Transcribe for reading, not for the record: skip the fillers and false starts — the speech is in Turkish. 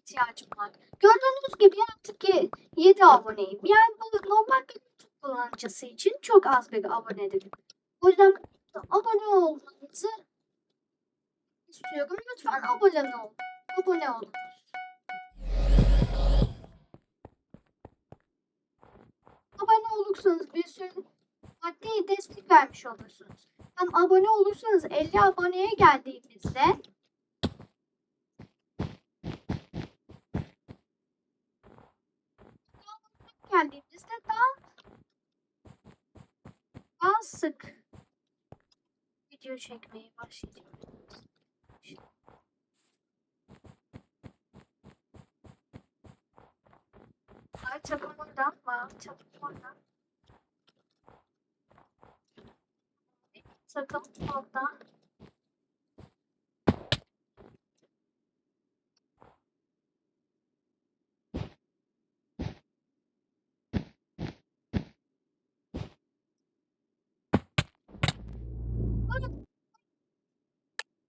ihtiyacım var. Gördüğünüz gibi artık 7 aboneyim. Yani bu normal bir YouTube kullanıcısı için çok az bir abonedir. O yüzden abone olmanızı istiyorum. Lütfen abone olun. Abone olun. Abone olursanız bir sürü maddi destek vermiş olursunuz. Hem abone olursanız 50 aboneye geldiğimizde daha sık video çekmeye başlayacağım. Ay takımından var. Takım orada.